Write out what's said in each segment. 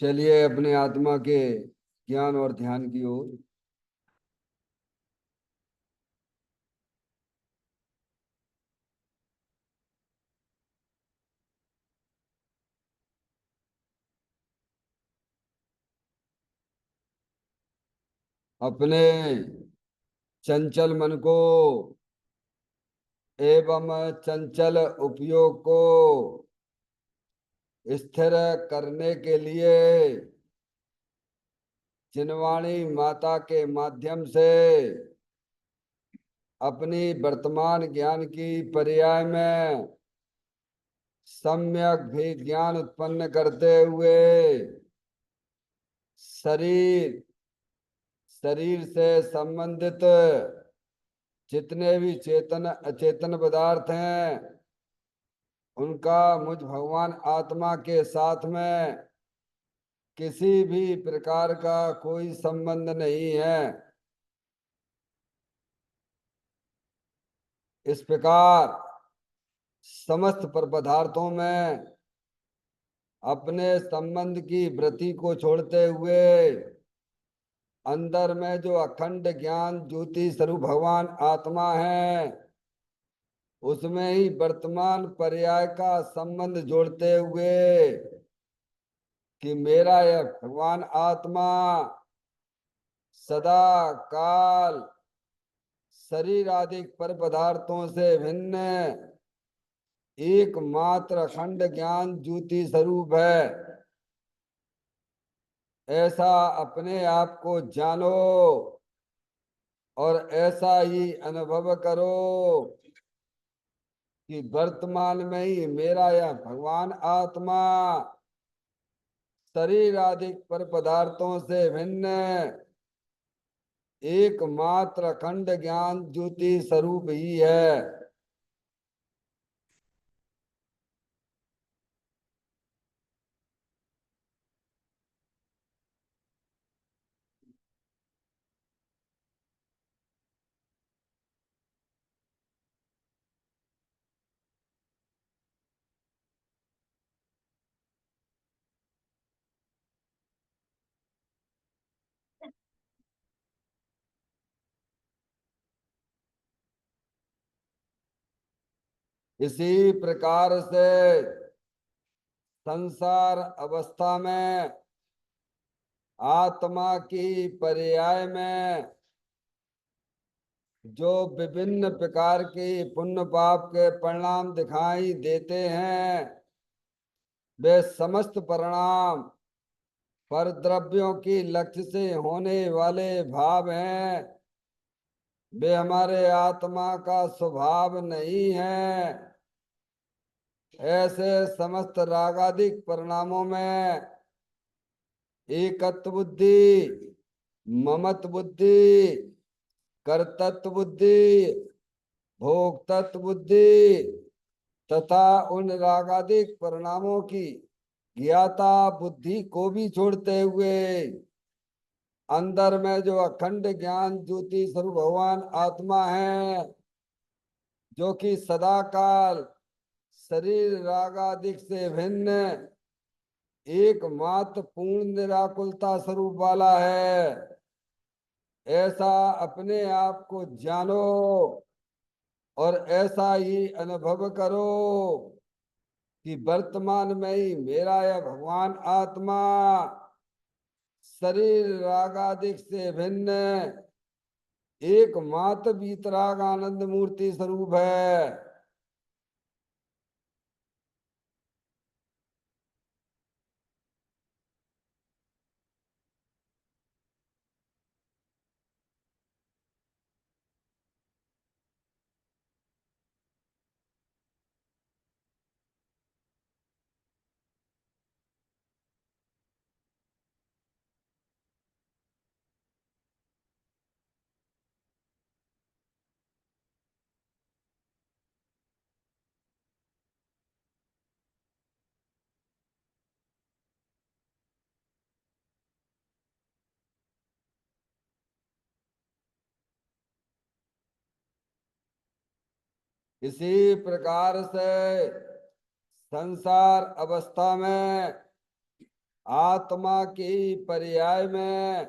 चलिए अपने आत्मा के ज्ञान और ध्यान की ओर। अपने चंचल मन को एवं चंचल उपयोग को स्थिर करने के लिए जिनवाणी माता के माध्यम से अपनी वर्तमान ज्ञान की पर्याय में सम्यक भी ज्ञान उत्पन्न करते हुए शरीर शरीर से संबंधित जितने भी चेतन अचेतन पदार्थ हैं उनका मुझ भगवान आत्मा के साथ में किसी भी प्रकार का कोई संबंध नहीं है। इस प्रकार समस्त पर पदार्थों में अपने संबंध की वृत्ति को छोड़ते हुए अंदर में जो अखंड ज्ञान ज्योति स्वरूप भगवान आत्मा है उसमें ही वर्तमान पर्याय का संबंध जोड़ते हुए कि मेरा यह भगवान आत्मा सदा काल शरीर आदि पर पदार्थों से भिन्न एकमात्र अखंड ज्ञान ज्योति स्वरूप है। ऐसा अपने आप को जानो और ऐसा ही अनुभव करो कि वर्तमान में ही मेरा यह भगवान आत्मा शरीर आदि पर पदार्थों से भिन्न एकमात्र अखंड ज्ञान ज्योति स्वरूप ही है। इसी प्रकार से संसार अवस्था में आत्मा की पर्याय में जो विभिन्न प्रकार के पुण्य पाप के परिणाम दिखाई देते हैं वे समस्त परिणाम पर द्रव्यों की लक्ष्य से होने वाले भाव हैं। वे हमारे आत्मा का स्वभाव नहीं है। ऐसे समस्त रागादिक परिणामों में एकत्व बुद्धि, ममत्व बुद्धि, कर्तृत्व बुद्धि, भोक्तृत्व बुद्धि तथा उन रागादिक परिणामों की ज्ञाता बुद्धि को भी छोड़ते हुए अंदर में जो अखंड ज्ञान ज्योति स्वरूप भगवान आत्मा है जो कि सदा काल शरीर रागादिक से भिन्न एकमात्र पूर्ण निराकुलता स्वरूप वाला है। ऐसा अपने आप को जानो और ऐसा ही अनुभव करो कि वर्तमान में ही मेरा यह भगवान आत्मा शरीर रागादिक से भिन्न एकमात्र वीतराग आनंद मूर्ति स्वरूप है। इसी प्रकार से संसार अवस्था में आत्मा के पर्याय में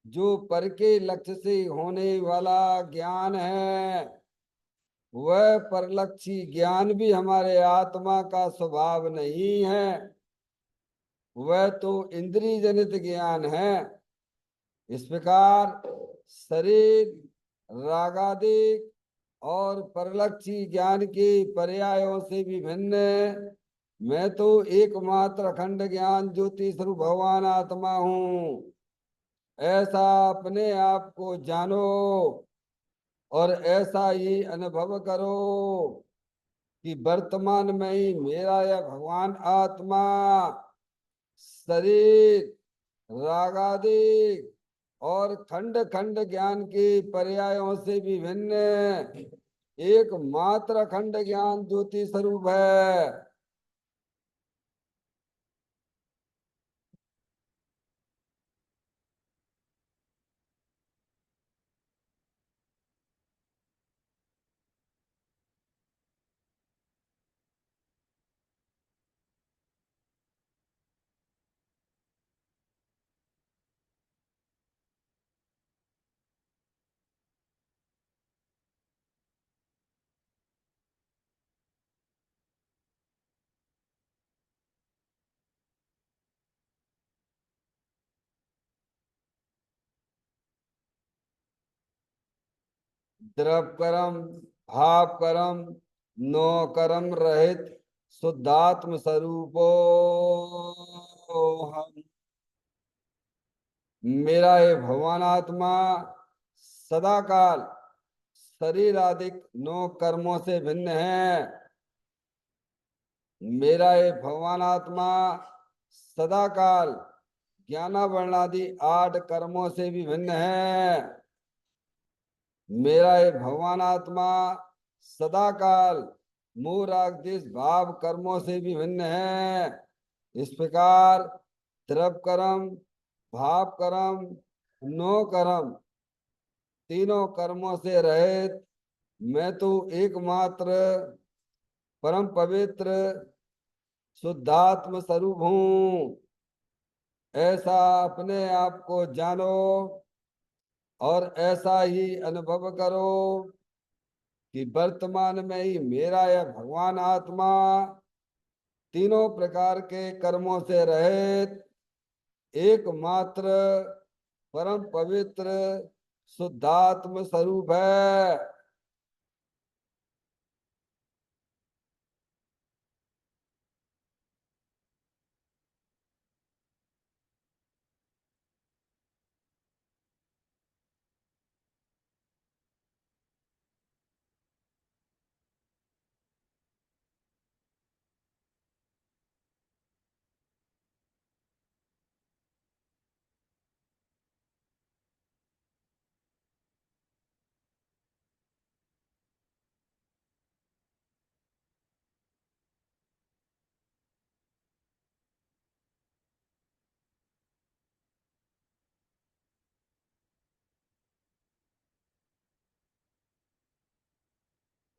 जो पर के लक्ष्य से होने वाला ज्ञान है, वह परलक्षी ज्ञान भी हमारे आत्मा का स्वभाव नहीं है। वह तो इंद्रिय जनित ज्ञान है। इस प्रकार शरीर रागादिक और परलक्षी ज्ञान के पर्यायों से भी भिन्न मैं तो एकमात्र अखंड ज्ञान ज्योति स्वरूप भगवान आत्मा हूँ, ऐसा अपने आप को जानो और ऐसा ही अनुभव करो कि वर्तमान में ही मेरा यह भगवान आत्मा शरीर रागादिक और खंड खंड ज्ञान के पर्यायों से भी भिन्न एकमात्र अखंड ज्ञान ज्योति स्वरूप है। द्रव कर्म भाव कर्म नो कर्म रहित शुद्धात्म स्वरूपो हम। मेरा ये भगवान आत्मा सदा काल शरीर आदि नो कर्मों से भिन्न है। मेरा ये भगवान आत्मा सदा काल ज्ञानावरणादि 8 कर्मों से भी भिन्न है। मेरा ये भगवान आत्मा सदा काल मूल राग देश भाव कर्मों से भी भिन्न है। इस प्रकार द्रव कर्म भाव कर्म नो कर्म तीनों कर्मों से रहित मैं तो एकमात्र परम पवित्र शुद्धात्म स्वरूप हूँ, ऐसा अपने आप को जानो और ऐसा ही अनुभव करो कि वर्तमान में ही मेरा यह भगवान आत्मा तीनों प्रकार के कर्मों से रहित एकमात्र परम पवित्र शुद्धात्म स्वरूप है।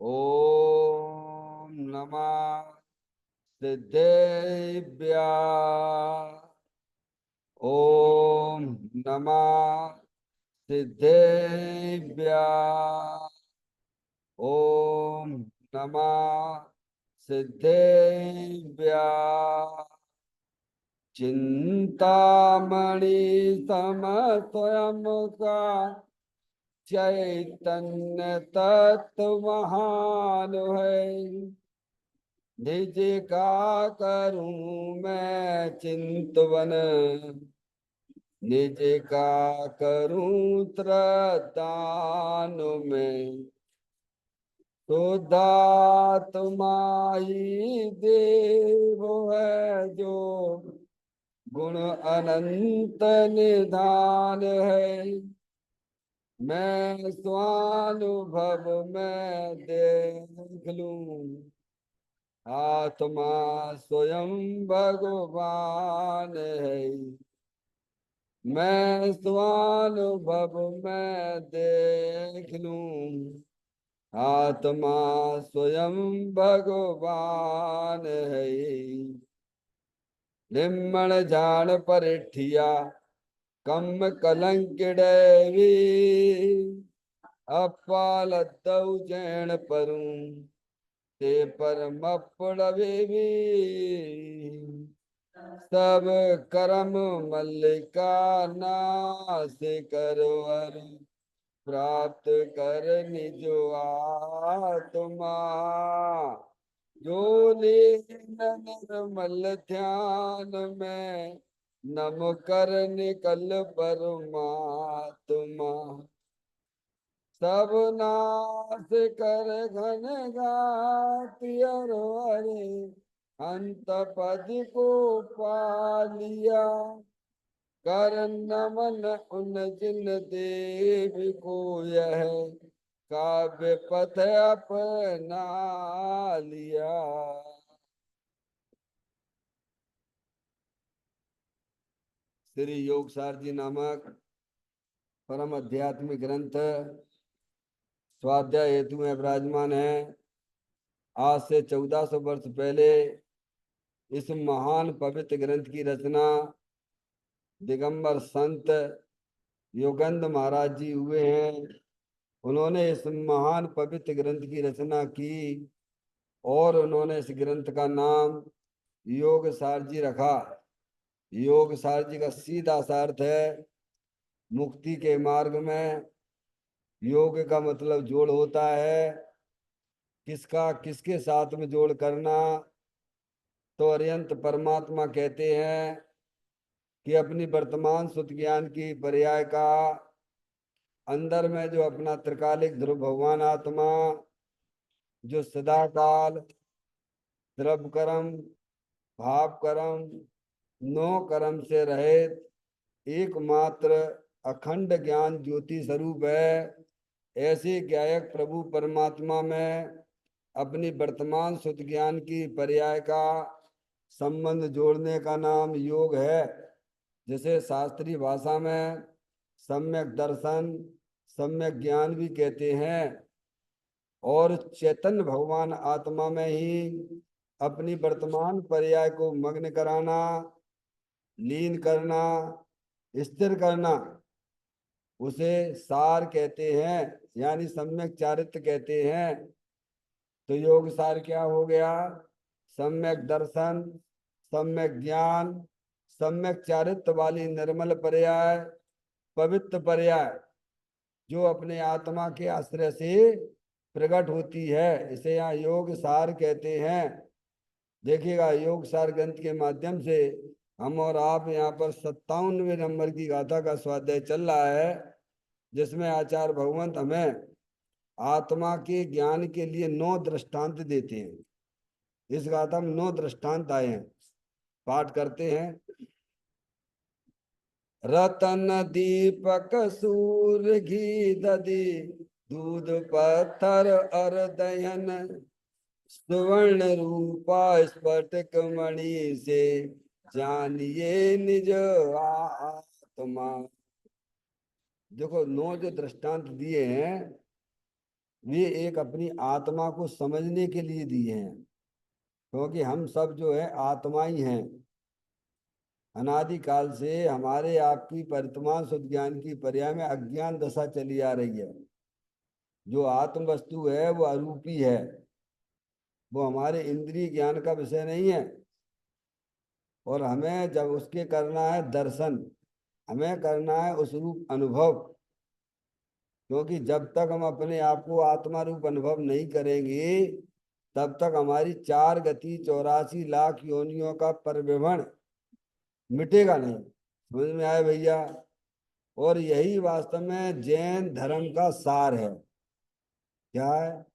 ओम नमः सिद्धेभ्य। ओम नमः सिद्धेभ्य। ओम नमः सिद्धेभ्य। चिंतामणि सम स्वयं का चैतन्य तत्व महान है। निज का करूं मैं चिंतवन, निज का करूं त्रदान में। शुद्धात्मा ही देव है जो गुण अनंत निधान है। मैं स्वानुभव में देख लूं आत्मा स्वयं भगवान है। मैं स्वानुभव में देख लूं आत्मा स्वयं भगवान है। निम्मण जान परिठिया कम कलंकिड़वी अपालतौ जैन परूं ते परमपड़वे भी सब करम मल्लिका नाश करवर प्राप्त कर निजो आत्मा जो निर्मल ध्यान में नम कर निकल परमात्मा सब नाश कर घन गातियरे अंत पद को पालिया कर नमन उन जिन देव को यह काव्य पथ अपना लिया। श्री योगसार जी नामक परम आध्यात्मिक ग्रंथ स्वाध्याय हेतु में विराजमान है। आज से 1400 वर्ष पहले इस महान पवित्र ग्रंथ की रचना दिगंबर संत योगेंद्र महाराज जी हुए हैं। उन्होंने इस महान पवित्र ग्रंथ की रचना की और उन्होंने इस ग्रंथ का नाम योग सार जी रखा। योग सार जी का सीधा सा अर्थ है मुक्ति के मार्ग में योग का मतलब जोड़ होता है। किसका किसके साथ में जोड़ करना? तो अरिहंत परमात्मा कहते हैं कि अपनी वर्तमान शुद्ध ज्ञान की पर्याय का अंदर में जो अपना त्रिकालिक ध्रुव भगवान आत्मा जो सदाकाल द्रव्य कर्म भाव कर्म नो कर्म से रहित एकमात्र अखंड ज्ञान ज्योति स्वरूप है। ऐसे ज्ञायक प्रभु परमात्मा में अपनी वर्तमान शुद्ध ज्ञान की पर्याय का संबंध जोड़ने का नाम योग है। जिसे शास्त्रीय भाषा में सम्यक दर्शन सम्यक ज्ञान भी कहते हैं। और चैतन्य भगवान आत्मा में ही अपनी वर्तमान पर्याय को मग्न कराना लीन करना स्थिर करना उसे सार कहते हैं, यानी सम्यक चारित्र कहते हैं। तो योग सार क्या हो गया? सम्यक दर्शन सम्यक ज्ञान सम्यक चारित्र वाली निर्मल पर्याय पवित्र पर्याय जो अपने आत्मा के आश्रय से प्रकट होती है, इसे यहाँ योग सार कहते हैं। देखिएगा योग सार ग्रंथ के माध्यम से हम और आप यहाँ पर 57वें नंबर की गाथा का स्वाध्याय चल रहा है, जिसमें आचार्य भगवंत हमें आत्मा के ज्ञान के लिए 9 दृष्टांत देते हैं। इस गाथा में 9 दृष्टांत आए हैं, पाठ करते हैं। रतन दीपक सूर्य घी दधी दूध पत्थर और दयन सुवर्ण रूपा स्फटिक मणि से जानिए निज आत्मा। देखो 9 जो दृष्टांत दिए हैं वे एक अपनी आत्मा को समझने के लिए दिए हैं, क्योंकि हम सब जो है आत्मा ही हैं। अनादिकाल से हमारे आपकी वर्तमान शुद्ध ज्ञान की पर्याय में अज्ञान दशा चली आ रही है। जो आत्म वस्तु है वो अरूपी है, वो हमारे इंद्रिय ज्ञान का विषय नहीं है। और हमें जब उसके करना है दर्शन, हमें करना है उस रूप अनुभव। क्योंकि जब तक हम अपने आप को आत्मा रूप अनुभव नहीं करेंगे तब तक हमारी 4 गति 84 लाख योनियों का परिभ्रमण मिटेगा नहीं। समझ में आए भैया? और यही वास्तव में जैन धर्म का सार है। क्या है?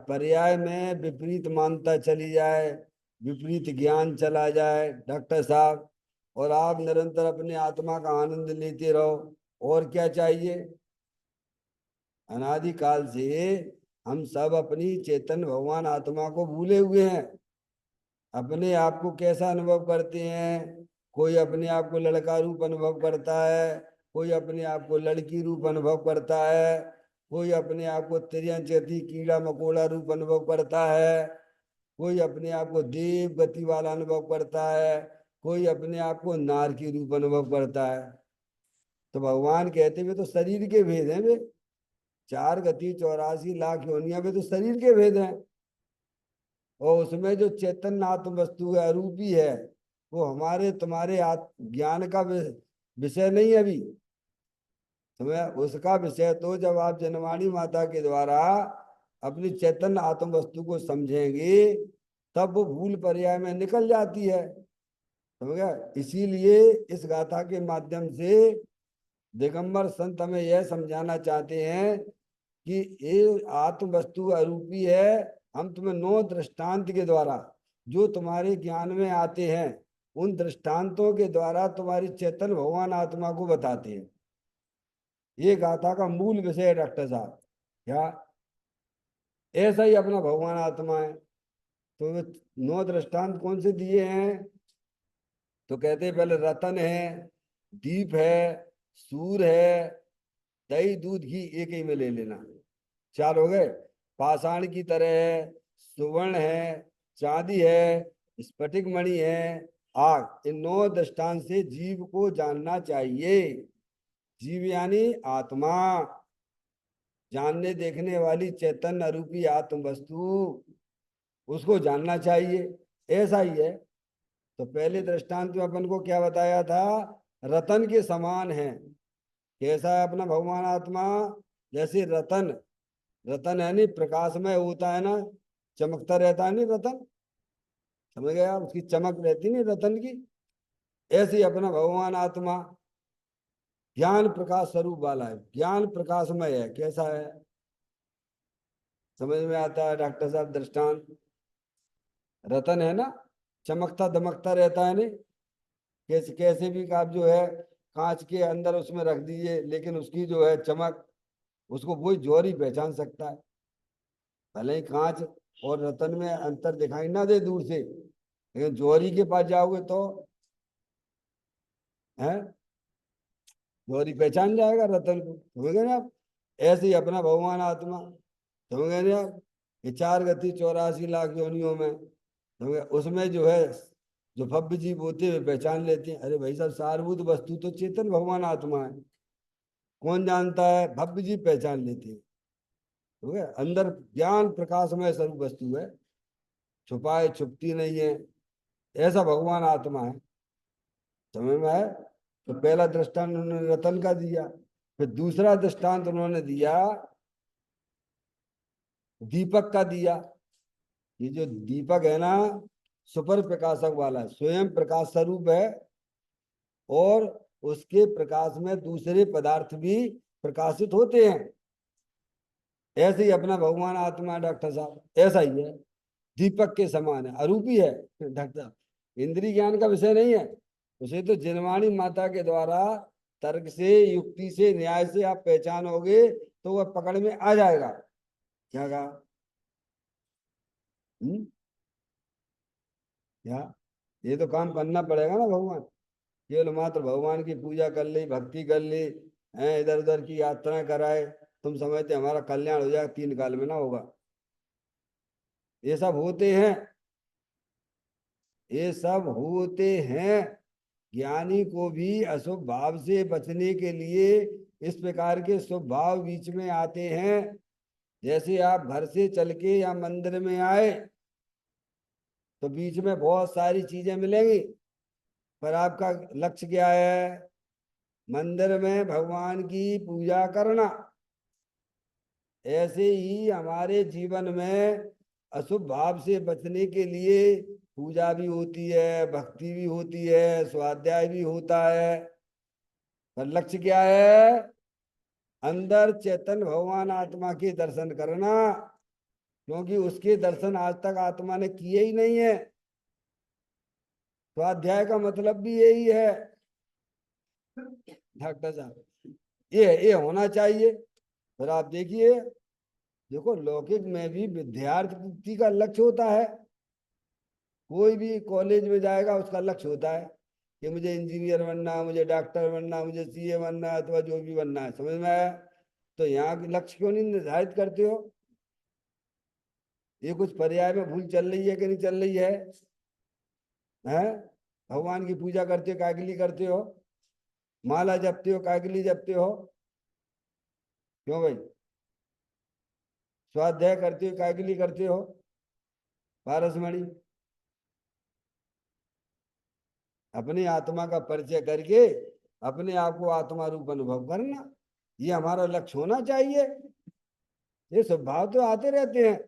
पर्याय में विपरीत मानता चली जाए, विपरीत ज्ञान चला जाए डॉक्टर साहब, और आप निरंतर अपने आत्मा का आनंद लेते रहो। और क्या चाहिए? अनादिकाल से हम सब अपनी चेतन भगवान आत्मा को भूले हुए हैं। अपने आप को कैसा अनुभव करते हैं? कोई अपने आप को लड़का रूप अनुभव करता है, कोई अपने आप को लड़की रूप अनुभव करता है, कोई अपने आप को तिर्यंचती कीड़ा मकोड़ा रूप अनुभव करता है। कोई अपने आप को देव गति वाला अनुभव करता है, कोई अपने आप को नार की रूप अनुभव करता है। तो भगवान कहते हुए तो शरीर के भेद हैं वे, 4 गति 84 लाख योनियां, वे तो शरीर के भेद हैं। और उसमें जो चैतन्य आत्म वस्तु है, अरूपी है, वो हमारे तुम्हारे ज्ञान का विषय नहीं है अभी। तुम्हें उसका विषय तो जब आप जनवाणी माता के द्वारा अपनी चैतन्य आत्म वस्तु को समझेंगे, तब वो भूल पर्याय में निकल जाती है। समझ गया? इसीलिए इस गाथा के माध्यम से दिगंबर संत हमें यह समझाना चाहते हैं कि ये आत्म वस्तु अरूपी है। हम तुम्हें 9 दृष्टांत के द्वारा जो तुम्हारे ज्ञान में आते हैं, उन दृष्टांतों के द्वारा तुम्हारी चेतन भगवान आत्मा को बताते हैं। ये गाथा का मूल विषय है डॉक्टर साहब। क्या ऐसा ही अपना भगवान आत्मा है। तो वे 9 दृष्टांत कौन से दिए हैं? तो कहते हैं पहले रतन है, दीप है, सूर है, दही दूध घी एक ही में ले लेना, 4 हो गए। पाषाण की तरह है, सुवर्ण है, चांदी है, स्फटिक मणि है, आग। इन 9 दृष्टांत से जीव को जानना चाहिए। जीव यानी आत्मा, जानने देखने वाली चैतन्य रूपी आत्म वस्तु, उसको जानना चाहिए। ऐसा ही है। तो पहले दृष्टांत में अपन को क्या बताया था? रतन के समान है। कैसा है अपना भगवान आत्मा? जैसे रतन, रतन है नहीं, प्रकाशमय होता है ना, चमकता रहता है नहीं रतन, समझ गए आप? उसकी चमक रहती नहीं रतन की। ऐसे ही अपना भगवान आत्मा ज्ञान प्रकाश स्वरूप वाला है, ज्ञान प्रकाशमय है। कैसा है? समझ में आता है डॉक्टर साहब दृष्टांत? रतन है ना, चमकता दमकता रहता है नहीं। कैसे कैसे भी आप जो है कांच के अंदर उसमें रख दीजिए, लेकिन उसकी जो है चमक, उसको वही जौहरी पहचान सकता है। भले ही कांच और रतन में अंतर दिखाई ना दे दूर से, लेकिन जौहरी के पास जाओगे तो है, जौहरी पहचान जाएगा रतन को। समझ गए ना आप? ऐसे ही अपना भगवान आत्मा, समझ गए ना आप? ये 4 गति 84 लाख योनियों में, समझ गए? उसमें जो है जो भव्य जीव होते हुए पहचान लेते हैं। अरे भाई साहब, सारभूत वस्तु तो चेतन भगवान आत्मा है। कौन जानता है? भव्य जीव पहचान लेते हैं। ठीक है? अंदर ज्ञान प्रकाशमय स्वरूप वस्तु है, छुपाए छुपती नहीं है। ऐसा भगवान आत्मा है। समझ में आया? तो पहला दृष्टांत उन्होंने रतन का दिया, फिर दूसरा दृष्टांत उन्होंने दिया दीपक का दिया। ये जो दीपक है ना, सुपर प्रकाशक वाला है, स्वयं प्रकाश स्वरूप है, और उसके प्रकाश में दूसरे पदार्थ भी प्रकाशित होते हैं। ऐसे ही अपना भगवान आत्मा डॉक्टर साहब ऐसा ही है, दीपक के समान है, अरूपी है डॉक्टर साहब। इंद्रिय ज्ञान का विषय नहीं है। उसे तो जिनवाणी माता के द्वारा तर्क से, युक्ति से, न्याय से आप पहचानोगे तो वह पकड़ में आ जाएगा। क्या कहा? क्या? ये तो काम करना पड़ेगा ना भगवान। केवल मात्र भगवान की पूजा कर ली, भक्ति कर ली, है इधर उधर की यात्राएं कराए, तुम समझते हमारा कल्याण हो जाएगा? 3 काल में ना होगा। ये सब होते हैं, ये सब होते हैं। ज्ञानी को भी अशुभ भाव से बचने के लिए इस प्रकार के शुभ भाव बीच में आते हैं। जैसे आप घर से चल के या मंदिर में आए तो बीच में बहुत सारी चीजें मिलेंगी, पर आपका लक्ष्य क्या है? मंदिर में भगवान की पूजा करना। ऐसे ही हमारे जीवन में अशुभ भाव से बचने के लिए पूजा भी होती है, भक्ति भी होती है, स्वाध्याय भी होता है, पर लक्ष्य क्या है? अंदर चेतन भगवान आत्मा के दर्शन करना। क्योंकि उसके दर्शन आज तक आत्मा ने किए ही नहीं है। स्वाध्याय का मतलब भी यही है डॉक्टर साहब, ये होना चाहिए। फिर आप देखिए, देखो लौकिक में भी विद्यार्थी का लक्ष्य होता है। कोई भी कॉलेज में जाएगा उसका लक्ष्य होता है कि मुझे इंजीनियर बनना, मुझे डॉक्टर बनना, मुझे सीए बनना है, अथवा जो भी बनना है। समझ में आया? तो यहाँ के लक्ष्य क्यों नहीं निर्धारित करते हो? ये कुछ पर्याय में भूल चल रही है कि नहीं चल रही है? हैं? भगवान की पूजा करते हो काय के लिए करते हो? माला जपते हो काय के लिए जपते हो? क्यों भाई? स्वाध्याय करते हो काय के लिए करते हो? पारसमणि, अपनी आत्मा का परिचय करके अपने आप को आत्मा रूप अनुभव करना, ये हमारा लक्ष्य होना चाहिए। ये स्वभाव तो आते रहते हैं,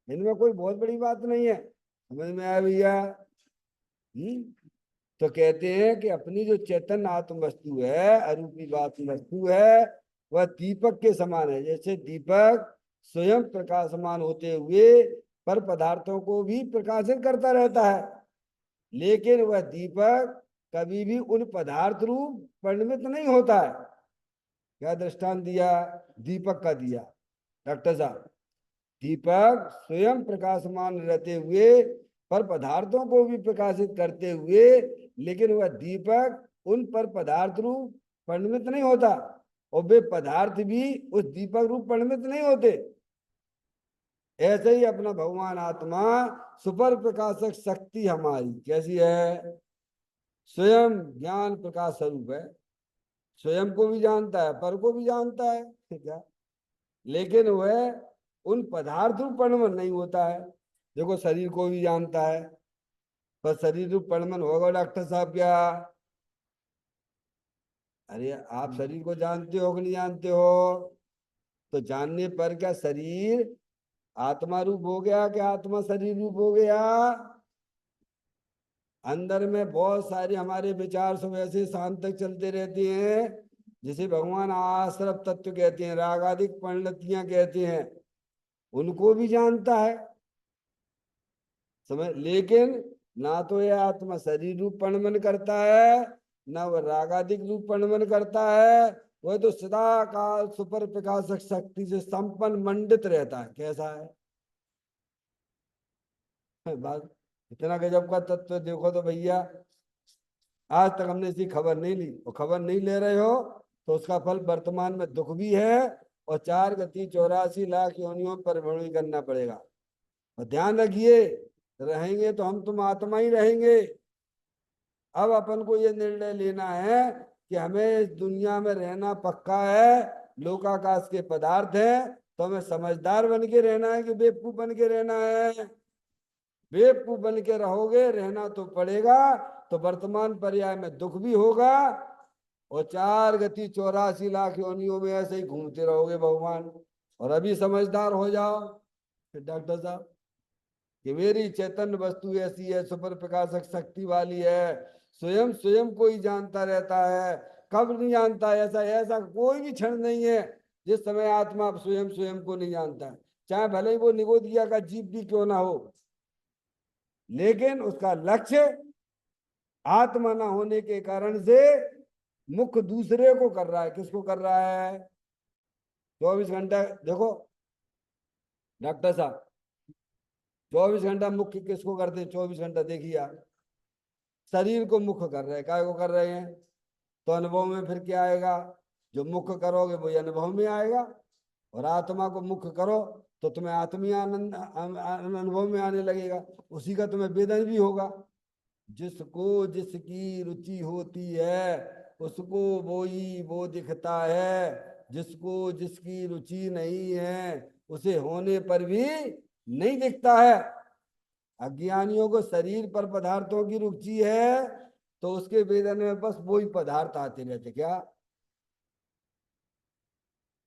इनमें कोई बहुत बड़ी बात नहीं है। समझ में आया भैया? तो कहते हैं कि अपनी जो चेतन आत्म वस्तु है, अरूपी बात वस्तु है, वह दीपक के समान है। जैसे दीपक स्वयं प्रकाशमान होते हुए पर पदार्थों को भी प्रकाशित करता रहता है, लेकिन वह दीपक कभी भी उन पदार्थ रूप परिणमित नहीं होता है। क्या दृष्टांत दिया? दीपक का दिया डॉक्टर साहब। दीपक स्वयं प्रकाशमान रहते हुए पर पदार्थों को भी प्रकाशित करते हुए, लेकिन वह दीपक उन पर पदार्थ रूप परिणमित नहीं होता, और वे पदार्थ भी उस दीपक रूप परिणमित नहीं होते। ऐसे ही अपना भगवान आत्मा सुपर प्रकाशक शक्ति हमारी कैसी है? स्वयं ज्ञान प्रकाश स्वरूप है, स्वयं को भी जानता है, पर को भी जानता है क्या, लेकिन वह उन पदार्थ रूप परिणमन नहीं होता है। देखो शरीर को भी जानता है, पर शरीर रूप परिणमन होगा डॉक्टर साहब क्या? अरे आप शरीर को जानते हो कि नहीं जानते हो? तो जानने पर क्या शरीर आत्मा रूप हो गया कि आत्मा शरीर रूप हो गया? अंदर में बहुत सारे हमारे विचार सब ऐसे शांत तक चलते रहते हैं, जिसे भगवान आश्रव तत्व कहते हैं, रागादिक परिणतियां कहते हैं, उनको भी जानता है। समझ? लेकिन ना तो यह आत्मा शरीर रूप परिणमन करता है, ना वह रागादिक रूप परिणमन करता है। वह तो सदा काल सुपर प्रकाशक शक्ति से संपन्न मंडित रहता है। कैसा है बात? इतना गजब का तत्व देखो तो भैया, आज तक हमने इसकी खबर नहीं ली, और खबर नहीं ले रहे हो तो उसका फल वर्तमान में दुख भी है, और 4 गति 84 लाख योनियों पर भ्रमण करना पड़ेगा। और ध्यान रखिए, रहेंगे तो हम तुम आत्मा ही रहेंगे। अब अपन को ये निर्णय लेना है कि हमें इस दुनिया में रहना पक्का है, लोकाकाश के पदार्थ है, तो हमें समझदार बन के रहना है कि बेवकूफ बन के रहना है? बेवकूफ बन के रहोगे, रहना तो पड़ेगा, तो वर्तमान पर्याय में दुख भी होगा, और 4 गति 84 लाख योनियों में ऐसे ही घूमते रहोगे भगवान। और अभी समझदार हो जाओ फिर डॉक्टर साहब कि मेरी चैतन्य वस्तु ऐसी है, सुपर प्रकाशक शक्ति वाली है, स्वयं स्वयं को ही जानता रहता है। कब नहीं जानता है? ऐसा ऐसा कोई भी क्षण नहीं है जिस समय आत्मा स्वयं स्वयं को नहीं जानता है, चाहे भले ही वो निगोदिया का जीव भी क्यों ना हो। लेकिन उसका लक्ष्य आत्मा ना होने के कारण से मुख्य दूसरे को कर रहा है। किसको कर रहा है? 24 घंटा देखो डॉक्टर साहब, 24 घंटा मुख्य किसको करते हैं? 24 घंटा देखिए आप, शरीर को मुख्य कर रहे हैं। काय को कर रहे हैं? तो अनुभव में फिर क्या आएगा? जो मुख्य करोगे वही अनुभव में आएगा, और आत्मा को मुख्य करो तो तुम्हें आत्मीय आनंद अनुभव में आने लगेगा, उसी का तुम्हें वेदन भी होगा। जिसको जिसकी रुचि होती है उसको वो दिखता है, जिसको जिसकी रुचि नहीं है उसे होने पर भी नहीं दिखता है। अज्ञानियों को शरीर पर पदार्थों की रुचि है, तो उसके वेदन में बस वही पदार्थ आते रहते क्या?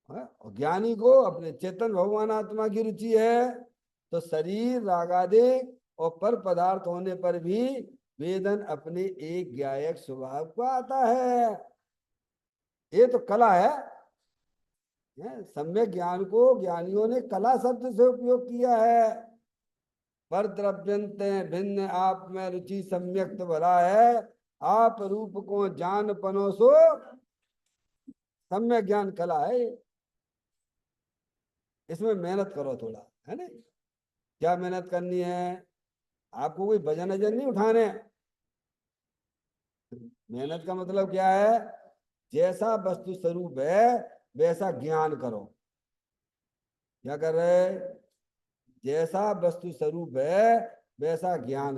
और ज्ञानी को अपने चेतन भगवान आत्मा की रुचि है, तो शरीर रागादिक और पर पदार्थ होने पर भी वेदन अपने एक ज्ञायक स्वभाव को आता है। ये तो कला है। सम्यक ज्ञान को ज्ञानियों ने कला शब्द से उपयोग किया है। पर द्रव्यंत भिन्न आप में रुचि सम्यक तो भला है, आप रूप को जान पनो सो सम्यक ज्ञान कला है। इसमें मेहनत करो थोड़ा, है ना? क्या मेहनत करनी है? आपको कोई भजन अजन नहीं उठाने। मेहनत का मतलब क्या है? जैसा वस्तु स्वरूप है वैसा ज्ञान करो। क्या कर रहे? जैसा वस्तु स्वरूप है वैसा ज्ञान